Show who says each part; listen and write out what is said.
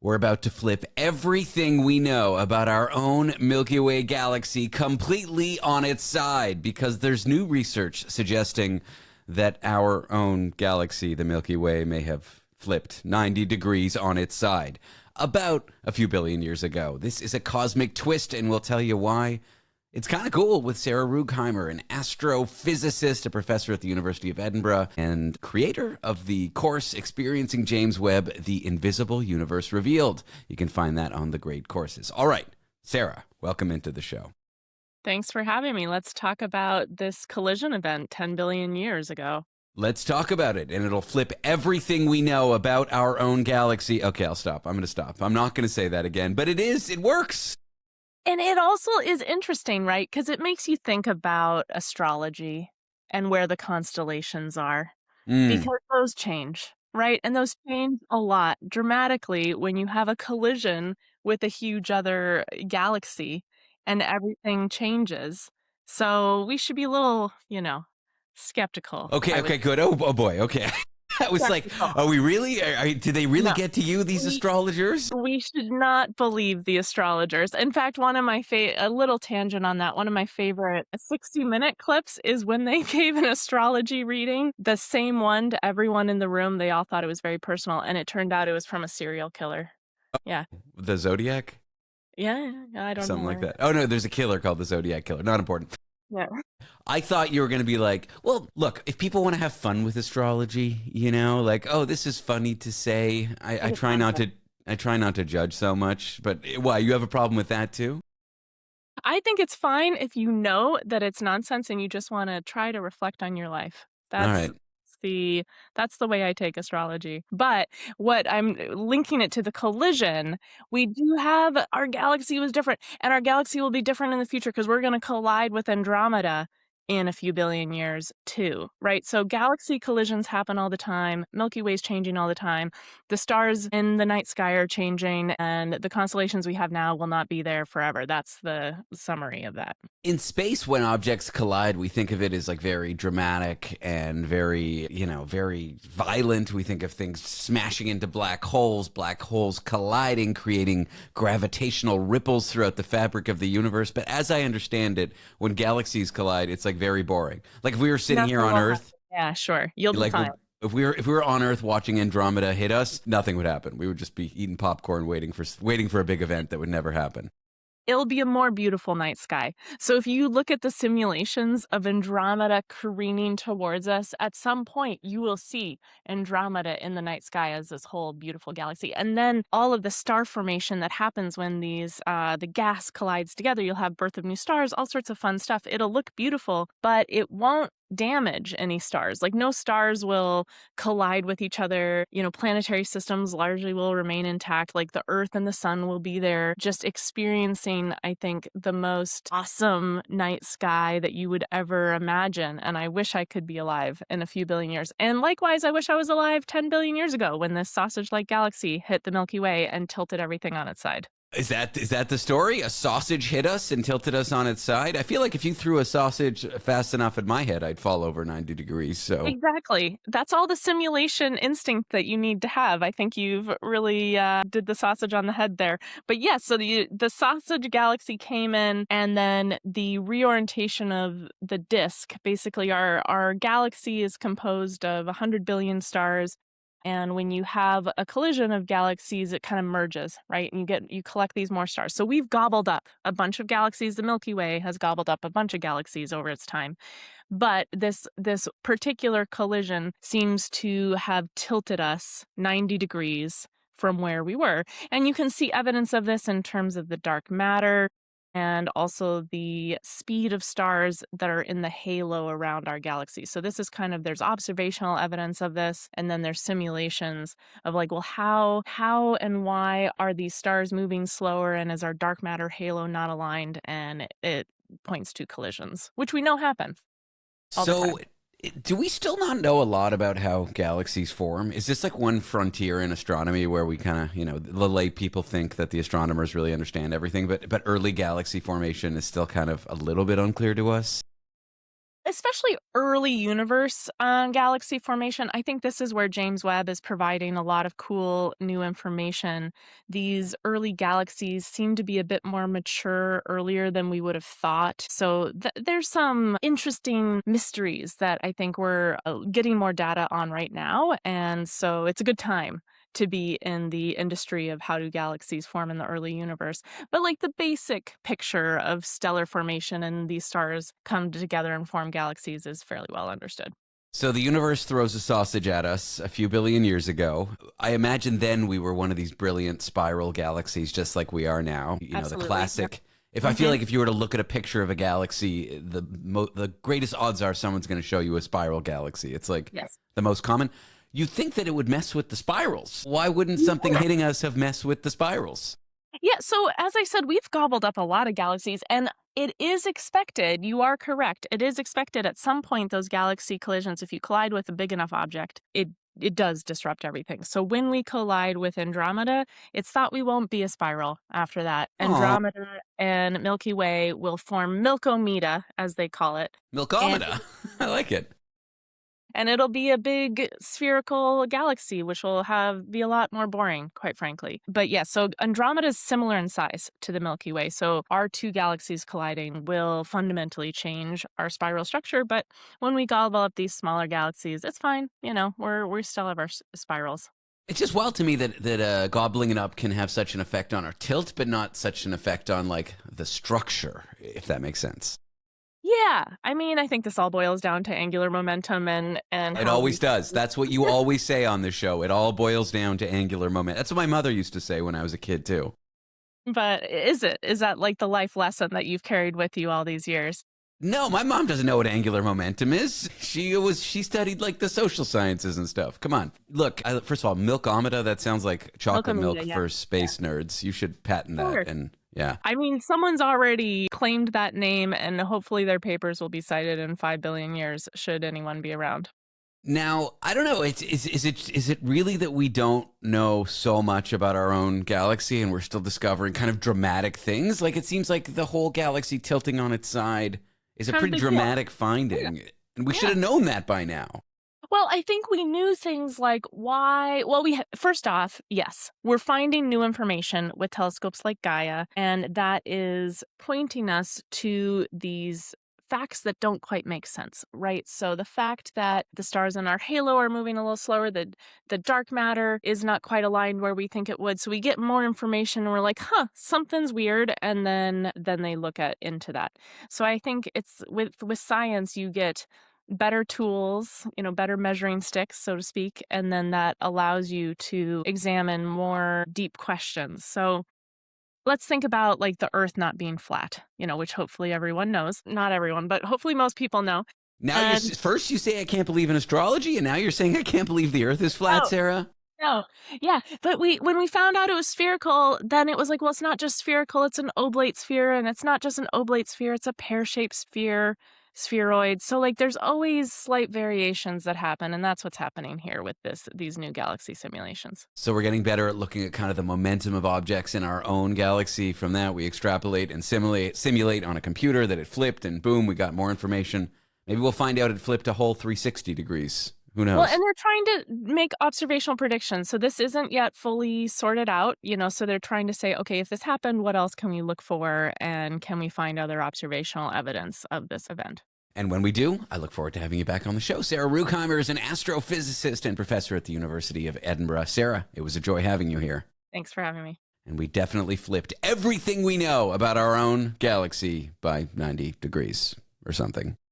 Speaker 1: We're about to flip everything we know about our own Milky Way galaxy completely on its side because there's new research suggesting that our own galaxy, the Milky Way, may have flipped 90 degrees on its side about a few billion years ago. This is a cosmic twist, and we'll tell you why. It's kind of cool with Sarah Rugheimer, an astrophysicist, a professor at the University of Edinburgh, and creator of the course Experiencing James Webb, The Invisible Universe Revealed. You can find that on the Great Courses. All right, Sarah, welcome into the show.
Speaker 2: Thanks for having me. Let's talk about this collision event 10 billion years ago.
Speaker 1: Let's talk about it, and it'll flip everything we know about our own galaxy. Okay, I'll stop. I'm going to stop. I'm not going to say that again, but it works.
Speaker 2: And it also is interesting, right? Because it makes you think about astrology and where the constellations are. Because those change, right? And those change a lot dramatically when you have a collision with a huge other galaxy and everything changes. So we should be a little, skeptical.
Speaker 1: Okay, good. Oh boy, okay. I was like, are we really? Did they really get to you, these astrologers?
Speaker 2: We should not believe the astrologers. In fact, one of my a little tangent on that, one of my favorite 60-minute clips is when they gave an astrology reading, the same one to everyone in the room. They all thought it was very personal, and it turned out it was from a serial killer. Yeah.
Speaker 1: The Zodiac?
Speaker 2: Yeah, I don't know.
Speaker 1: Something like that. Oh, no, there's a killer called the Zodiac Killer. Not important.
Speaker 2: Yeah.
Speaker 1: I thought you were going to be like, well, look, if people want to have fun with astrology, like, oh, this is funny to say. I try not to judge so much. But why? You have a problem with that too?
Speaker 2: I think it's fine if you know that it's nonsense and you just want to try to reflect on your life.
Speaker 1: All right.
Speaker 2: That's the way I take astrology. But what I'm linking it to the collision, we do have our galaxy was different, and our galaxy will be different in the future because we're going to collide with Andromeda in a few billion years too, right? So galaxy collisions happen all the time. Milky Way's changing all the time. The stars in the night sky are changing, and the constellations we have now will not be there forever. That's the summary of that.
Speaker 1: In space, when objects collide, we think of it as like very dramatic and very, very violent. We think of things smashing into black holes colliding, creating gravitational ripples throughout the fabric of the universe. But as I understand it, when galaxies collide, it's like very boring. Like if we were sitting here on Earth.
Speaker 2: Yeah, sure. You'll be fine.
Speaker 1: If we were on Earth watching Andromeda hit us, nothing would happen. We would just be eating popcorn, waiting for a big event that would never happen.
Speaker 2: It'll be a more beautiful night sky. So if you look at the simulations of Andromeda careening towards us, at some point you will see Andromeda in the night sky as this whole beautiful galaxy. And then all of the star formation that happens when the gas collides together, you'll have birth of new stars, all sorts of fun stuff. It'll look beautiful, but it won't damage any stars. Like no stars will collide with each other. Planetary systems largely will remain intact. Like the Earth and the sun will be there, just experiencing, I think, the most awesome night sky that you would ever imagine. And I wish I could be alive in a few billion years. And likewise, I wish I was alive 10 billion years ago when this sausage-like galaxy hit the Milky Way and tilted everything on its side.
Speaker 1: Is that the story? A sausage hit us and tilted us on its side? I feel like if you threw a sausage fast enough at my head, I'd fall over 90 degrees. So
Speaker 2: exactly. That's all the simulation instinct that you need to have. I think you've really did the sausage on the head there. But yes, so the sausage galaxy came in, and then the reorientation of the disk. Basically, our galaxy is composed of 100 billion stars. And when you have a collision of galaxies, it kind of merges, right? And you collect these more stars. So we've gobbled up a bunch of galaxies. The Milky Way has gobbled up a bunch of galaxies over its time. But this particular collision seems to have tilted us 90 degrees from where we were. And you can see evidence of this in terms of the dark matter and also the speed of stars that are in the halo around our galaxy. So this is there's observational evidence of this, and then there's simulations of like, well, how and why are these stars moving slower, and is our dark matter halo not aligned? And it points to collisions, which we know happen all the time.
Speaker 1: Do we still not know a lot about how galaxies form? Is this like one frontier in astronomy where we kind of, the lay people think that the astronomers really understand everything, but early galaxy formation is still kind of a little bit unclear to us?
Speaker 2: especially early universe galaxy formation. I think this is where James Webb is providing a lot of cool new information. These early galaxies seem to be a bit more mature earlier than we would have thought. So there's some interesting mysteries that I think we're getting more data on right now. And so it's a good time to be in the industry of how do galaxies form in the early universe. But like the basic picture of stellar formation and these stars come together and form galaxies is fairly well understood.
Speaker 1: So the universe throws a sausage at us a few billion years ago. I imagine then we were one of these brilliant spiral galaxies, just like we are now. You know,
Speaker 2: Absolutely.
Speaker 1: the classic.
Speaker 2: Yep.
Speaker 1: I feel like if you were to look at a picture of a galaxy, the greatest odds are someone's going to show you a spiral galaxy. It's like the most common. You'd think that it would mess with the spirals. Why wouldn't something hitting us have messed with the spirals?
Speaker 2: Yeah, so as I said, we've gobbled up a lot of galaxies, and it is expected, you are correct, it is expected at some point those galaxy collisions, if you collide with a big enough object, it does disrupt everything. So when we collide with Andromeda, it's thought we won't be a spiral after that. Andromeda and Milky Way will form Milkomeda, as they call it.
Speaker 1: Milkomeda. I like it.
Speaker 2: And it'll be a big spherical galaxy, which will be a lot more boring, quite frankly. But yeah, so Andromeda is similar in size to the Milky Way. So our two galaxies colliding will fundamentally change our spiral structure. But when we gobble up these smaller galaxies, it's fine. You know, we still have our spirals.
Speaker 1: It's just wild to me that gobbling it up can have such an effect on our tilt, but not such an effect on like the structure, if that makes sense.
Speaker 2: Yeah, I mean, I think this all boils down to angular momentum and
Speaker 1: it always does. That's what you always say on the show. It all boils down to angular momentum. That's what my mother used to say when I was a kid too.
Speaker 2: But is that like the life lesson that you've carried with you all these years?
Speaker 1: No, my mom doesn't know what angular momentum is. She studied like the social sciences and stuff. Come on. Look, first of all, Milkomeda, that sounds like chocolate milk for space nerds. You should patent that and yeah.
Speaker 2: I mean, someone's already claimed that name, and hopefully their papers will be cited in 5 billion years, should anyone be around.
Speaker 1: Now, I don't know. Is it really that we don't know so much about our own galaxy and we're still discovering kind of dramatic things? Like, it seems like the whole galaxy tilting on its side is a pretty dramatic finding. And we should have known that by now.
Speaker 2: Well, I think we knew things like why. Well, first off, yes, we're finding new information with telescopes like Gaia, and that is pointing us to these facts that don't quite make sense, right? So the fact that the stars in our halo are moving a little slower, the dark matter is not quite aligned where we think it would. So we get more information and we're like, something's weird. And then they look into that. So I think it's with science, you get better tools, better measuring sticks, so to speak. And then that allows you to examine more deep questions. So let's think about like the Earth not being flat, which hopefully everyone knows. Not everyone, but hopefully most people know.
Speaker 1: Now, first you say I can't believe in astrology, and now you're saying I can't believe the Earth is flat, Sarah?
Speaker 2: No. Yeah. But when we found out it was spherical, then it was like, well, it's not just spherical, it's an oblate sphere. And it's not just an oblate sphere, it's a pear-shaped spheroid. So like there's always slight variations that happen, and that's what's happening here with these new galaxy simulations.
Speaker 1: So we're getting better at looking at kind of the momentum of objects in our own galaxy. From that, we extrapolate and simulate on a computer that it flipped, and boom, we got more information. Maybe we'll find out it flipped a whole 360 degrees. Who knows?
Speaker 2: Well, and they're trying to make observational predictions. So this isn't yet fully sorted out, so they're trying to say, okay, if this happened, what else can we look for? And can we find other observational evidence of this event?
Speaker 1: And when we do, I look forward to having you back on the show. Sarah Rugheimer is an astrophysicist and professor at the University of Edinburgh. Sarah, it was a joy having you here.
Speaker 2: Thanks for having me.
Speaker 1: And we definitely flipped everything we know about our own galaxy by 90 degrees or something.